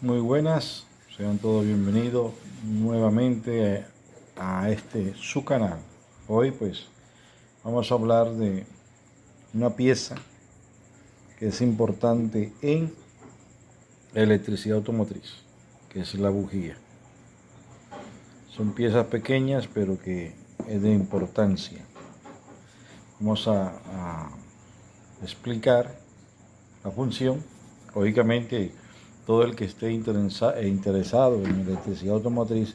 Muy buenas, sean todos bienvenidos nuevamente a este su canal. Hoy pues vamos a hablar de una pieza que es importante en electricidad automotriz, que es la bujía. Son piezas pequeñas pero que es de importancia. Vamos a explicar la función. Lógicamente, todo el que esté interesado en electricidad automotriz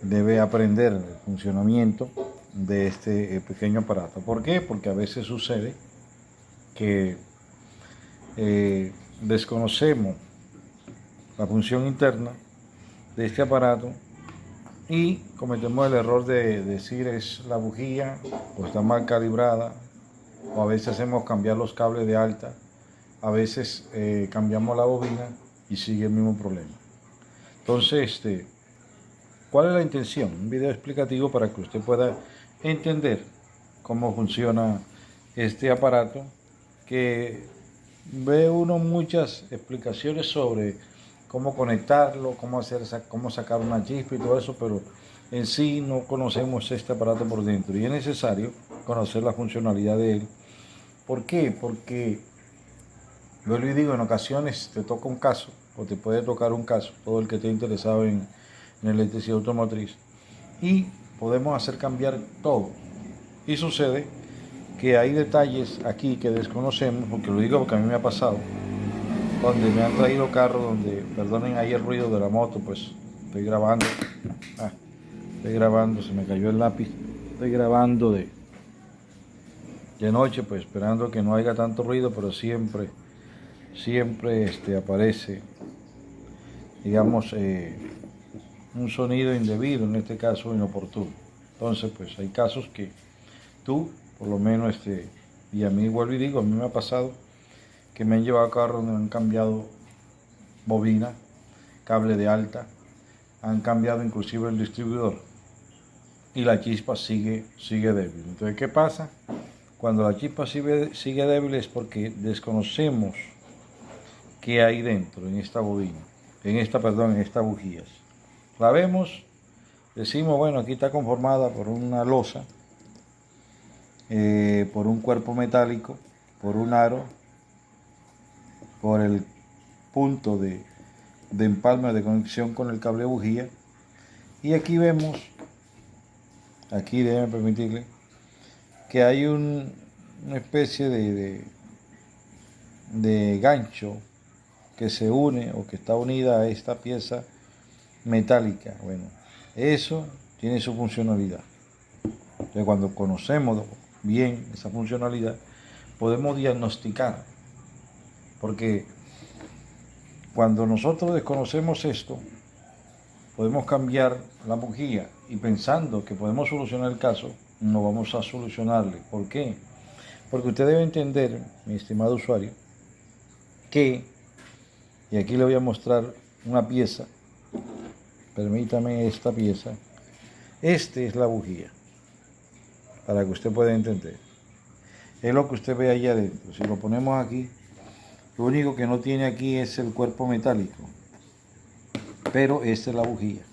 debe aprender el funcionamiento de este pequeño aparato. ¿Por qué? Porque a veces sucede que desconocemos la función interna de este aparato y cometemos el error de decir es la bujía o está mal calibrada, o a veces hacemos cambiar los cables de alta, a veces cambiamos la bobina y sigue el mismo problema. Entonces, ¿cuál es la intención? Un video explicativo para que usted pueda entender cómo funciona este aparato, que ve uno muchas explicaciones sobre cómo conectarlo, cómo sacar una chispa y todo eso, pero en sí no conocemos este aparato por dentro y es necesario conocer la funcionalidad de él. ¿Por qué? Porque yo le digo, en ocasiones te toca un caso o te puede tocar un caso, todo el que esté interesado en electricidad automotriz, y podemos hacer cambiar todo. Y sucede que hay detalles aquí que desconocemos, porque lo digo porque a mí me ha pasado, donde me han traído carros donde, perdonen ahí el ruido de la moto, pues estoy grabando, se me cayó el lápiz, estoy grabando de noche, pues esperando que no haya tanto ruido, pero siempre aparece, digamos, un sonido indebido, en este caso inoportuno. Entonces, pues hay casos que tú, por lo menos, y a mí vuelvo y digo, a mí me ha pasado que me han llevado a carros donde han cambiado bobina, cable de alta, han cambiado inclusive el distribuidor y la chispa sigue débil. Entonces, ¿qué pasa? Cuando la chispa sigue débil es porque desconocemos qué hay dentro en esta bobina, en estas bujías. La vemos, decimos, bueno, aquí está conformada por una losa, por un cuerpo metálico, por un aro, por el punto de empalme de conexión con el cable de bujía. Y aquí vemos, aquí déjenme permitirle, que hay una especie de gancho que se une o que está unida a esta pieza metálica. Bueno, eso tiene su funcionalidad. Entonces, cuando conocemos bien esa funcionalidad, podemos diagnosticar, porque cuando nosotros desconocemos esto, podemos cambiar la bujía y pensando que podemos solucionar el caso, no vamos a solucionarle. ¿Por qué? Porque usted debe entender, mi estimado usuario, que, y aquí le voy a mostrar una pieza, permítame esta pieza, es la bujía, para que usted pueda entender. Es lo que usted ve ahí adentro. Si lo ponemos aquí, lo único que no tiene aquí es el cuerpo metálico, pero esta es la bujía.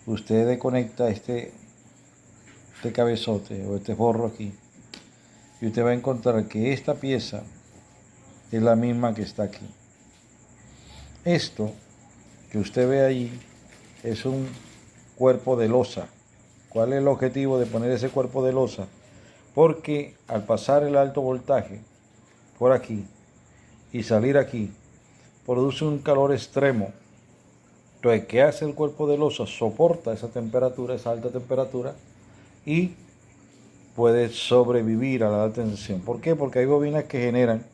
Usted desconecta este cabezote o este forro aquí y usted va a encontrar que esta pieza es la misma que está aquí. Esto que usted ve ahí es un cuerpo de losa. ¿Cuál es el objetivo de poner ese cuerpo de losa? Porque al pasar el alto voltaje por aquí y salir aquí, produce un calor extremo. Entonces, ¿qué hace el cuerpo de losa? Soporta esa temperatura, esa alta temperatura, y puede sobrevivir a la alta tensión. ¿Por qué? Porque hay bobinas que generan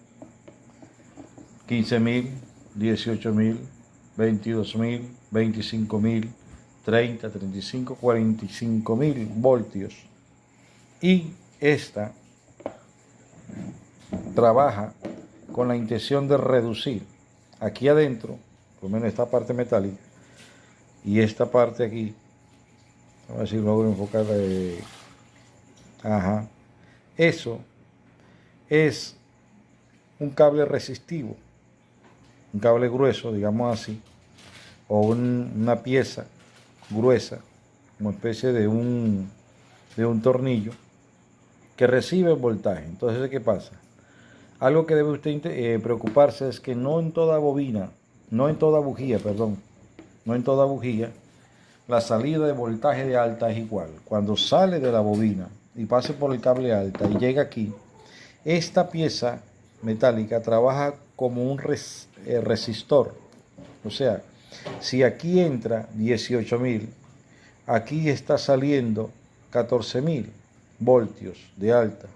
15.000, 18.000, 22.000, 25.000, 30, 35, 45.000 voltios. Y esta trabaja con la intención de reducir aquí adentro, por lo menos esta parte metálica, y esta parte aquí, a ver si logro enfocar, eso es un cable resistivo. un cable grueso, digamos así, o una pieza gruesa, como especie de un tornillo, que recibe el voltaje. Entonces, ¿qué pasa? Algo que debe usted preocuparse es que no en toda bujía, la salida de voltaje de alta es igual. Cuando sale de la bobina y pase por el cable alta y llega aquí, esta pieza metálica trabaja como un resistor. O sea, si aquí entra 18.000, aquí está saliendo 14.000 voltios de alta,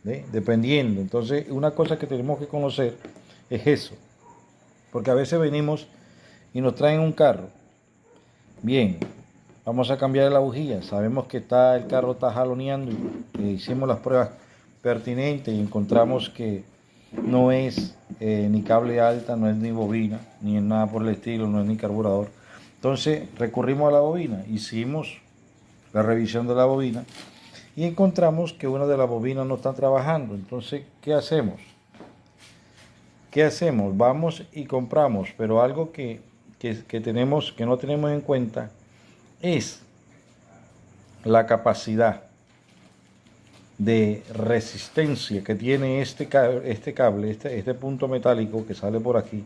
dependiendo. Entonces, una cosa que tenemos que conocer es eso, porque a veces venimos y nos traen un carro. Bien, vamos a cambiar la bujía. Sabemos que el carro está jaloneando y hicimos las pruebas pertinentes y encontramos que no es ni cable alta, no es ni bobina, ni nada por el estilo, no es ni carburador. Entonces recurrimos a la bobina, hicimos la revisión de la bobina y encontramos que una de las bobinas no está trabajando. Entonces, ¿qué hacemos? Vamos y compramos, pero algo que no tenemos en cuenta es la capacidad de resistencia que tiene este cable, este punto metálico que sale por aquí.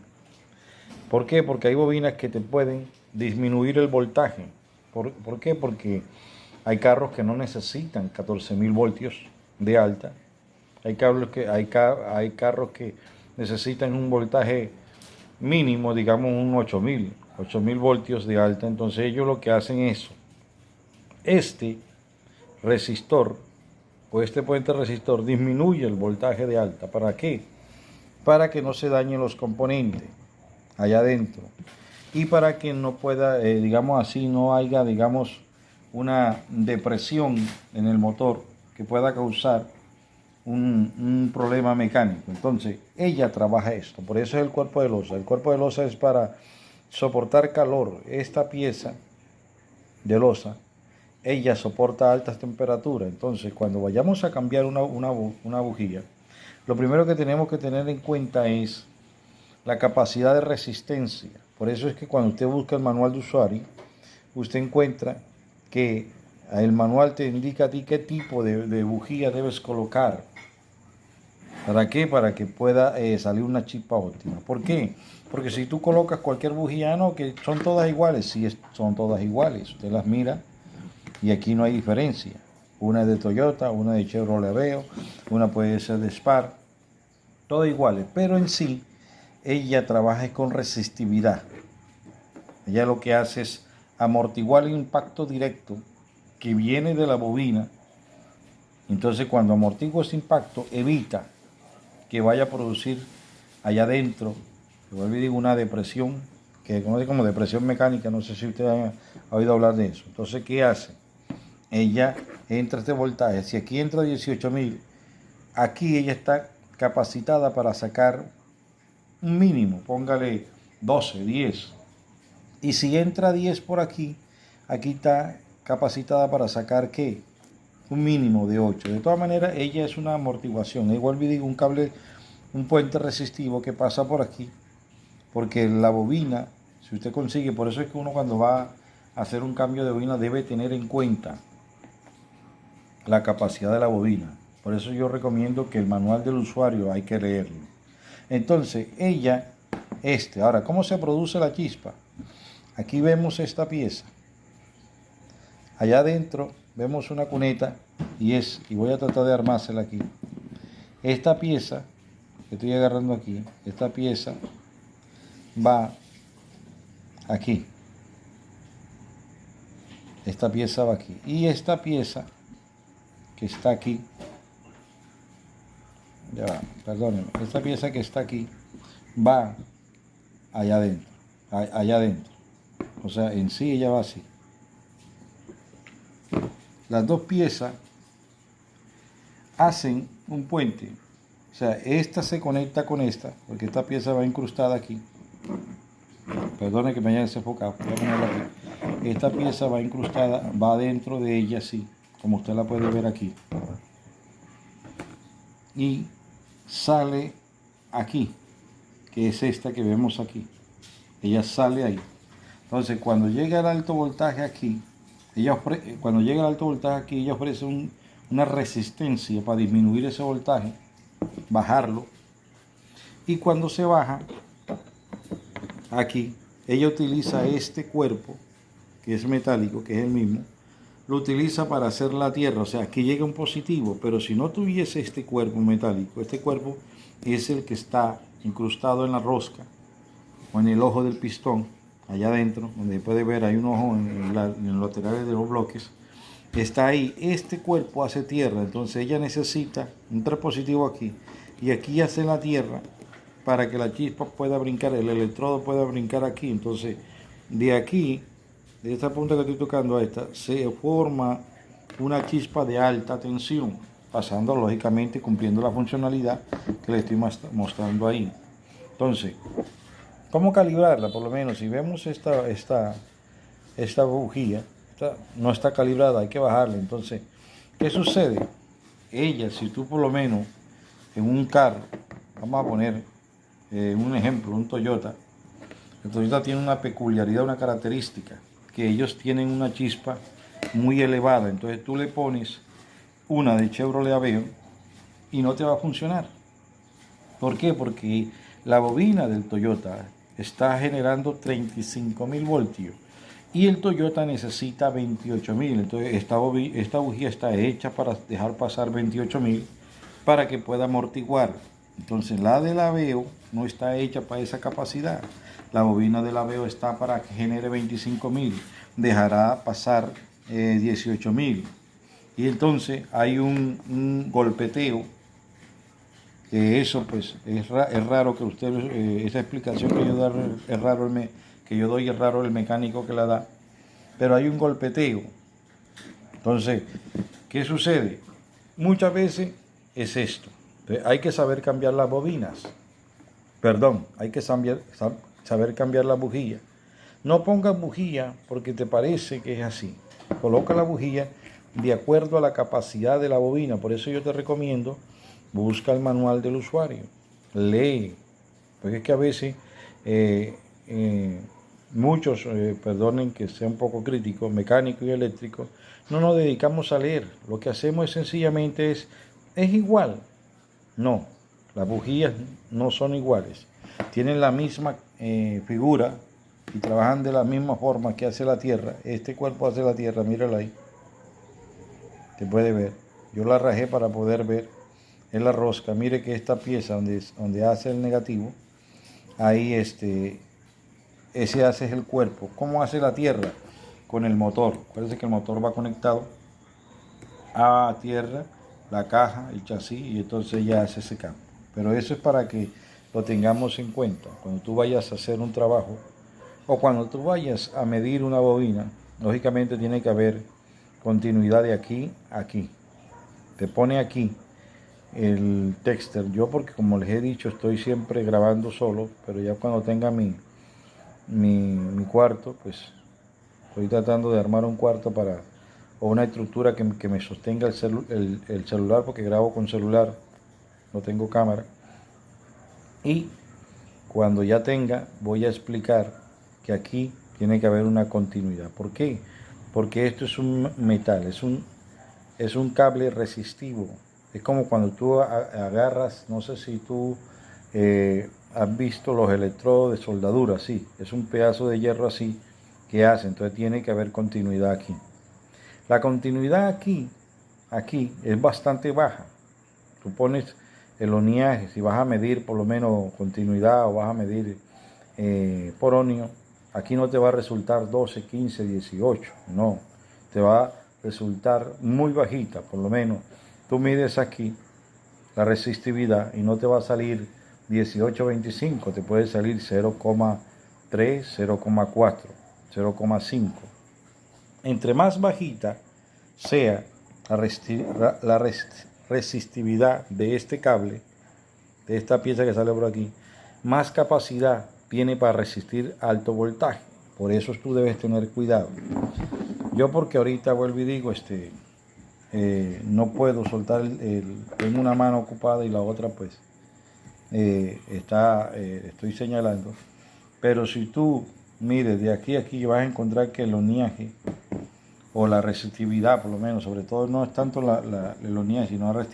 ¿Por qué? Porque hay bobinas que te pueden disminuir el voltaje. ¿Por qué? Porque hay carros que no necesitan 14.000 voltios de alta. Hay carros que necesitan un voltaje mínimo, digamos un 8.000 voltios de alta. Entonces ellos lo que hacen es eso. Este resistor o este puente resistor disminuye el voltaje de alta. ¿Para qué? Para que no se dañen los componentes allá adentro y para que no pueda, digamos así, no haya, digamos, una depresión en el motor que pueda causar un problema mecánico. Entonces, ella trabaja esto. Por eso es el cuerpo de losa. El cuerpo de losa es para soportar calor. Esta pieza de losa, ella soporta altas temperaturas. Entonces, cuando vayamos a cambiar una bujía, lo primero que tenemos que tener en cuenta es la capacidad de resistencia. Por eso es que cuando usted busca el manual de usuario, usted encuentra que el manual te indica a ti qué tipo de bujía debes colocar. ¿Para qué? Para que pueda salir una chispa óptima. ¿Por qué? Porque si tú colocas cualquier bujía, no, que son todas iguales. Sí, son todas iguales. Usted las mira y aquí no hay diferencia. Una es de Toyota, una de Chevrolet Aveo, una puede ser de Spar. Todas iguales. Pero en sí, ella trabaja con resistividad. Ella lo que hace es amortiguar el impacto directo que viene de la bobina. Entonces, cuando amortigua ese impacto, evita que vaya a producir allá adentro, una depresión, que conoce como depresión mecánica. No sé si usted ha oído hablar de eso. Entonces, ¿qué hace? Ella entra este voltaje. Si aquí entra 18.000, aquí ella está capacitada para sacar un mínimo, póngale 12, 10. Y si entra 10 por aquí, aquí está capacitada para sacar ¿qué? Un mínimo de 8. De todas maneras, ella es una amortiguación. Igual digo, un puente resistivo que pasa por aquí, porque la bobina, si usted consigue, por eso es que uno cuando va a hacer un cambio de bobina debe tener en cuenta la capacidad de la bobina. Por eso yo recomiendo que el manual del usuario hay que leerlo. Entonces, ahora, ¿cómo se produce la chispa? Aquí vemos esta pieza. Allá adentro vemos una cuneta y voy a tratar de armársela aquí. Esta pieza que estoy agarrando aquí, esta pieza va aquí. Esta pieza va aquí. Y esta pieza que está aquí, esta pieza que está aquí va allá adentro. O sea, en sí ella va así. Las dos piezas hacen un puente. O sea, esta se conecta con esta, porque esta pieza va incrustada aquí. Perdone que me haya desenfocado. Voy a ponerla aquí. Esta pieza va incrustada, va dentro de ella así, como usted la puede ver aquí. Y sale aquí. que es esta que vemos aquí. Ella sale ahí. Entonces, cuando llega el alto voltaje aquí, ella ofrece una resistencia para disminuir ese voltaje, bajarlo. Y cuando se baja, aquí, ella utiliza este cuerpo, que es metálico, que es el mismo, lo utiliza para hacer la tierra. O sea, aquí llega un positivo, pero si no tuviese este cuerpo metálico, este cuerpo es el que está incrustado en la rosca o en el ojo del pistón, allá adentro, donde puede ver, hay un ojo en los laterales de los bloques, está ahí. Este cuerpo hace tierra, entonces ella necesita un 3 positivo aquí, y aquí hace la tierra para que la chispa pueda brincar, el electrodo pueda brincar aquí. Entonces, de aquí, de esta punta que estoy tocando a esta, se forma una chispa de alta tensión, pasando lógicamente, cumpliendo la funcionalidad que le estoy mostrando ahí. Entonces, ¿cómo calibrarla? Por lo menos, si vemos esta bujía, no está calibrada, hay que bajarla. Entonces, ¿qué sucede? Ella, si tú por lo menos en un carro, vamos a poner un ejemplo, un Toyota, el Toyota tiene una peculiaridad, una característica, que ellos tienen una chispa muy elevada. Entonces tú le pones una de Chevrolet Aveo y no te va a funcionar. ¿Por qué? Porque la bobina del Toyota está generando 35.000 voltios y el Toyota necesita 28.000. Entonces esta bujía está hecha para dejar pasar 28.000 para que pueda amortiguar. Entonces la del Aveo no está hecha para esa capacidad. La bobina del Aveo está para que genere 25.000, dejará pasar 18.000. Y entonces hay un golpeteo, que eso pues es raro que usted, esa explicación que yo doy es raro, es raro el mecánico que la da, pero hay un golpeteo. Entonces, ¿qué sucede? Muchas veces es esto. Entonces, hay que saber cambiar las bobinas. Perdón, hay que saber cambiar la bujía. No pongas bujía porque te parece que es así. Coloca la bujía de acuerdo a la capacidad de la bobina. Por eso yo te recomiendo, busca el manual del usuario, lee. Porque es que a veces muchos, perdonen que sea un poco crítico, mecánicos y eléctricos, no nos dedicamos a leer. Lo que hacemos es sencillamente es igual. No, las bujías no son iguales. Tienen la misma figura y trabajan de la misma forma que hace la Tierra. Este cuerpo hace la Tierra, mírala ahí. Te puede ver. Yo la rajé para poder ver. Es la rosca. Mire que esta pieza donde hace el negativo, ahí ese hace el cuerpo. ¿Cómo hace la Tierra? Con el motor. Acuérdense que el motor va conectado a tierra, la caja, el chasis, y entonces ya hace ese cambio. Pero eso es para que lo tengamos en cuenta. Cuando tú vayas a hacer un trabajo o cuando tú vayas a medir una bobina, lógicamente tiene que haber continuidad de aquí a aquí. Te pone aquí el texter. Yo, porque como les he dicho, estoy siempre grabando solo, pero ya cuando tenga mi cuarto, pues estoy tratando de armar un cuarto o una estructura que me sostenga el celular, porque grabo con celular, no tengo cámara. Y cuando ya tenga, voy a explicar que aquí tiene que haber una continuidad. ¿Por qué? Porque esto es un metal, es un cable resistivo. Es como cuando tú agarras, no sé si tú has visto los electrodos de soldadura, sí, es un pedazo de hierro así que hace. Entonces tiene que haber continuidad aquí. La continuidad aquí es bastante baja. Tú pones el oniaje, si vas a medir por lo menos continuidad o vas a medir poronio, aquí no te va a resultar 12, 15, 18, no, te va a resultar muy bajita. Por lo menos tú mides aquí la resistividad y no te va a salir 18, 25, te puede salir 0,3, 0,4, 0,5. Entre más bajita sea la resistividad de este cable, de esta pieza que sale por aquí, más capacidad tiene para resistir alto voltaje. Por eso tú debes tener cuidado. Yo, porque ahorita vuelvo y digo, no puedo soltar tengo una mano ocupada y la otra pues estoy señalando. Pero si tú mires de aquí a aquí, vas a encontrar que el oniaje o la resistividad, por lo menos, sobre todo no es tanto el oniaje, sino la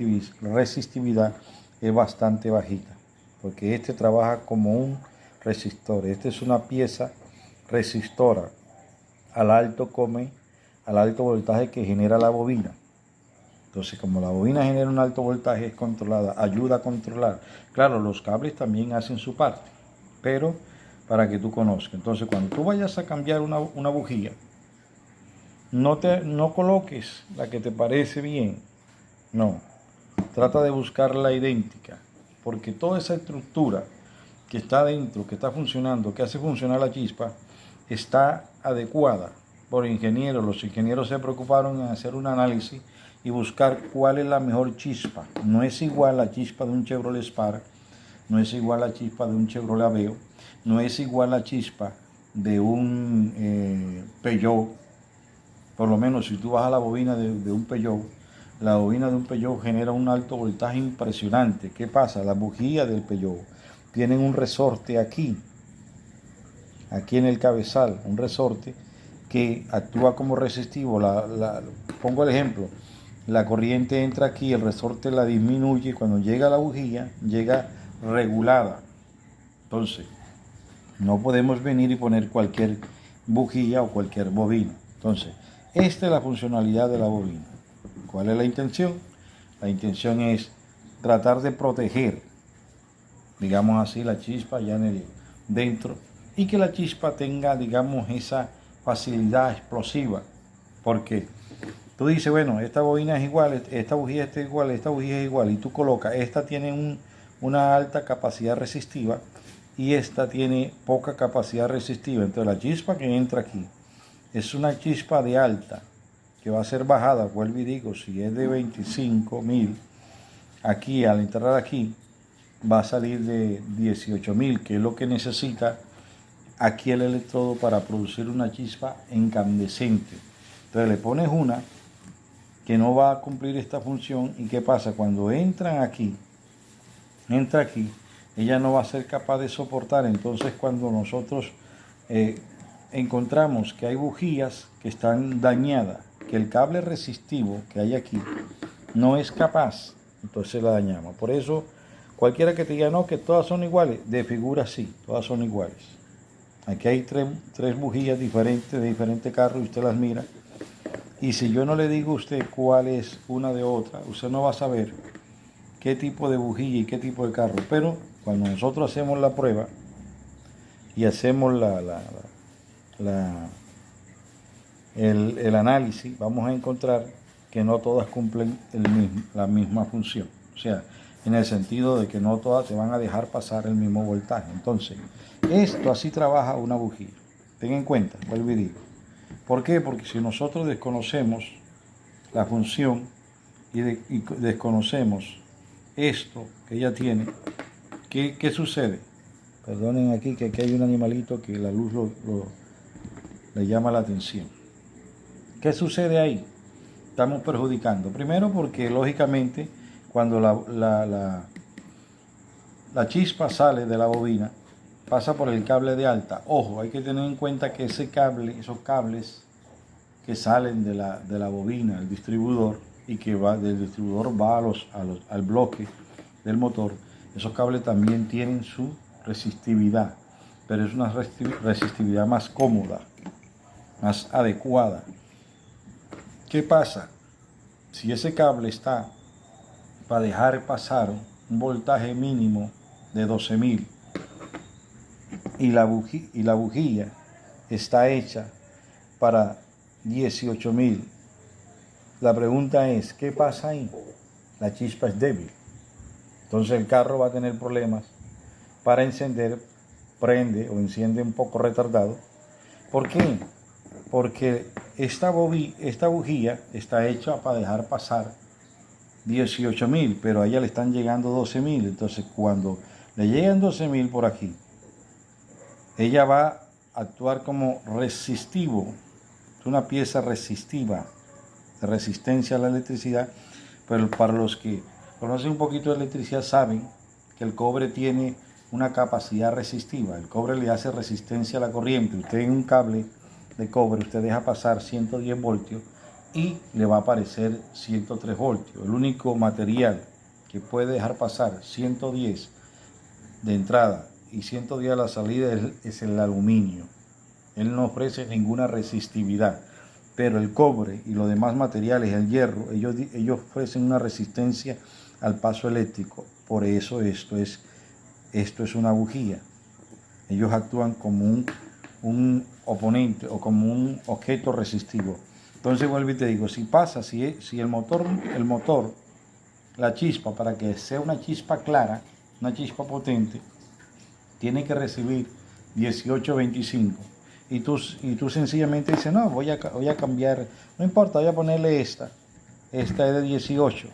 resistividad es bastante bajita, porque este trabaja como un resistor. Esta es una pieza resistora al alto voltaje que genera la bobina. Entonces, como la bobina genera un alto voltaje, es controlada, ayuda a controlar. Claro, los cables también hacen su parte, pero para que tú conozcas. Entonces, cuando tú vayas a cambiar una bujía, no coloques la que te parece bien, no. Trata de buscar la idéntica, porque toda esa estructura que está dentro, que está funcionando, que hace funcionar la chispa, está adecuada por ingenieros. Los ingenieros se preocuparon en hacer un análisis y buscar cuál es la mejor chispa. No es igual la chispa de un Chevrolet Spark, no es igual la chispa de un Chevrolet Aveo, no es igual la chispa de un Peugeot. Por lo menos si tú vas a la bobina de un Peugeot, la bobina de un Peugeot genera un alto voltaje impresionante. ¿Qué pasa? Las bujías del Peugeot tienen un resorte aquí en el cabezal, un resorte que actúa como resistivo. Pongo el ejemplo, la corriente entra aquí, el resorte la disminuye, cuando llega a la bujía, llega regulada. Entonces, no podemos venir y poner cualquier bujía o cualquier bobina. Entonces, esta es la funcionalidad de la bobina. ¿Cuál es la intención? La intención es tratar de proteger, digamos así, la chispa ya dentro, y que la chispa tenga, digamos, esa facilidad explosiva. Porque tú dices, bueno, esta bobina es igual, esta bujía es igual, esta bujía es igual, y tú colocas, esta tiene una alta capacidad resistiva y esta tiene poca capacidad resistiva. Entonces la chispa que entra aquí es una chispa de alta, que va a ser bajada, vuelvo y digo, si es de 25.000, aquí al entrar aquí va a salir de 18.000, que es lo que necesita aquí el electrodo para producir una chispa incandescente. Entonces le pones una que no va a cumplir esta función, y ¿qué pasa? Cuando entra aquí, ella no va a ser capaz de soportar. Entonces cuando nosotros encontramos que hay bujías que están dañadas, que el cable resistivo que hay aquí no es capaz, entonces la dañamos. Por eso cualquiera que te diga no, que todas son iguales, de figura sí, todas son iguales. Aquí hay tres bujías diferentes de diferentes carros, y usted las mira, y si yo no le digo a usted cuál es una de otra, usted no va a saber qué tipo de bujía y qué tipo de carro. Pero cuando nosotros hacemos la prueba y hacemos el análisis, vamos a encontrar que no todas cumplen la misma función. O sea, en el sentido de que no todas te van a dejar pasar el mismo voltaje. Entonces, esto así trabaja una bujía. Ten en cuenta, vuelvo y digo. ¿Por qué? Porque si nosotros desconocemos la función y desconocemos esto que ella tiene, ¿qué sucede? Perdonen aquí, que aquí hay un animalito que la luz le llama la atención. ¿Qué sucede ahí? Estamos perjudicando. Primero porque lógicamente cuando la chispa sale de la bobina, pasa por el cable de alta. Ojo, hay que tener en cuenta que esos cables que salen de la bobina, el distribuidor, y que va del distribuidor va al bloque del motor, esos cables también tienen su resistividad, pero es una resistividad más cómoda, más adecuada. ¿Qué pasa? Si ese cable está para dejar pasar un voltaje mínimo de 12.000 y la bujía está hecha para 18.000, la pregunta es, ¿qué pasa ahí? La chispa es débil. Entonces el carro va a tener problemas para encender, prende o enciende un poco retardado. ¿Por qué? Porque esta bujía está hecha para dejar pasar 18.000, pero a ella le están llegando 12.000. Entonces cuando le llegan 12.000 por aquí, ella va a actuar como resistivo. Es una pieza resistiva, de resistencia a la electricidad, pero para los que conocen un poquito de electricidad saben que el cobre tiene una capacidad resistiva. El cobre le hace resistencia a la corriente. Usted en un cable de cobre, usted deja pasar 110 voltios y le va a aparecer 103 voltios. El único material que puede dejar pasar 110 de entrada y 110 a la salida es el aluminio. Él no ofrece ninguna resistividad, pero el cobre y los demás materiales, el hierro, ellos ofrecen una resistencia al paso eléctrico. Por eso esto es una bujía. Ellos actúan como un oponente o como un objeto resistivo. Entonces vuelvo y te digo, si el motor, la chispa, para que sea una chispa clara, una chispa potente, tiene que recibir 18-25. Y tú sencillamente dices, no, voy a cambiar, no importa, voy a ponerle esta es de 18,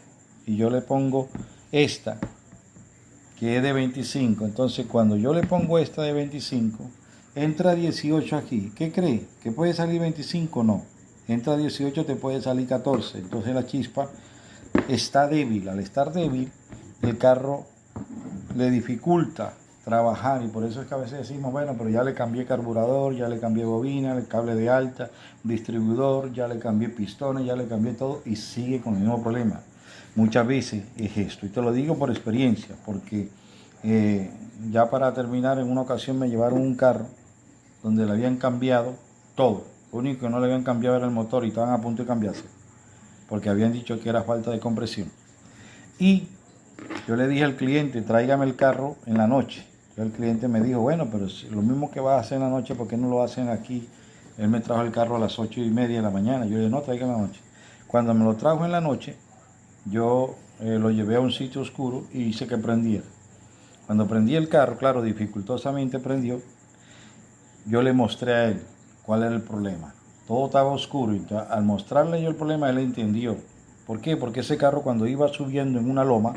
y yo le pongo esta, que es de 25. Entonces cuando yo le pongo esta de 25, entra 18 aquí. ¿Qué cree? ¿Que puede salir 25? No. Entra 18, te puede salir 14. Entonces la chispa está débil. Al estar débil, el carro le dificulta trabajar, y por eso es que a veces decimos, bueno, pero ya le cambié carburador, ya le cambié bobina, el cable de alta, distribuidor, ya le cambié pistones, ya le cambié todo, y sigue con el mismo problema. Muchas veces es esto, y te lo digo por experiencia, porque ya para terminar, en una ocasión me llevaron un carro donde le habían cambiado todo. Lo único que no le habían cambiado era el motor, y estaban a punto de cambiarse, porque habían dicho que era falta de compresión. Y yo le dije al cliente, tráigame el carro en la noche. El cliente me dijo, bueno, pero si lo mismo que vas a hacer en la noche, ¿por qué no lo hacen aquí? Él me trajo el carro a las 8:30 de la mañana. Yo le dije, no, tráigame en la noche. Cuando me lo trajo en la noche, yo lo llevé a un sitio oscuro y hice que prendiera. Cuando prendí el carro, claro, dificultosamente prendió, yo le mostré a él cuál era el problema. Todo estaba oscuro, y al mostrarle yo el problema, él entendió. ¿Por qué? Porque ese carro, cuando iba subiendo en una loma,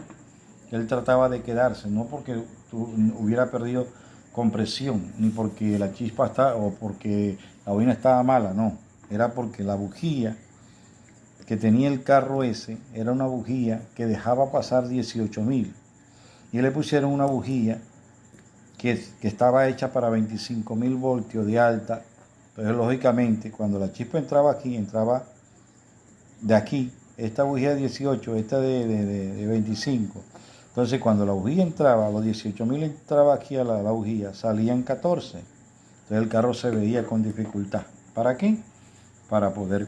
él trataba de quedarse, no porque hubiera perdido compresión, ni porque la chispa o porque la bobina estaba mala, no. Era porque la bujía que tenía el carro ese era una bujía que dejaba pasar 18.000. Y le pusieron una bujía que estaba hecha para 25.000 voltios de alta. Entonces, lógicamente, cuando la chispa entraba aquí, entraba de aquí. Esta bujía de 18, esta de 25. Entonces, cuando la bujía entraba, los 18.000 entraba aquí a la bujía, salían 14. Entonces el carro se veía con dificultad. ¿Para qué? Para poder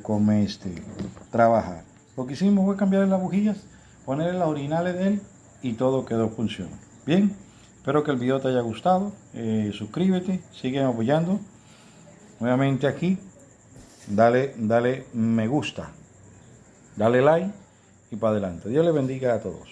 trabajar. Lo que hicimos fue cambiarle las bujías, ponerle las originales de él, y todo quedó funcionando. Bien, espero que el video te haya gustado. Suscríbete, sigue apoyando. Nuevamente aquí, dale me gusta, dale like y para adelante. Dios le bendiga a todos.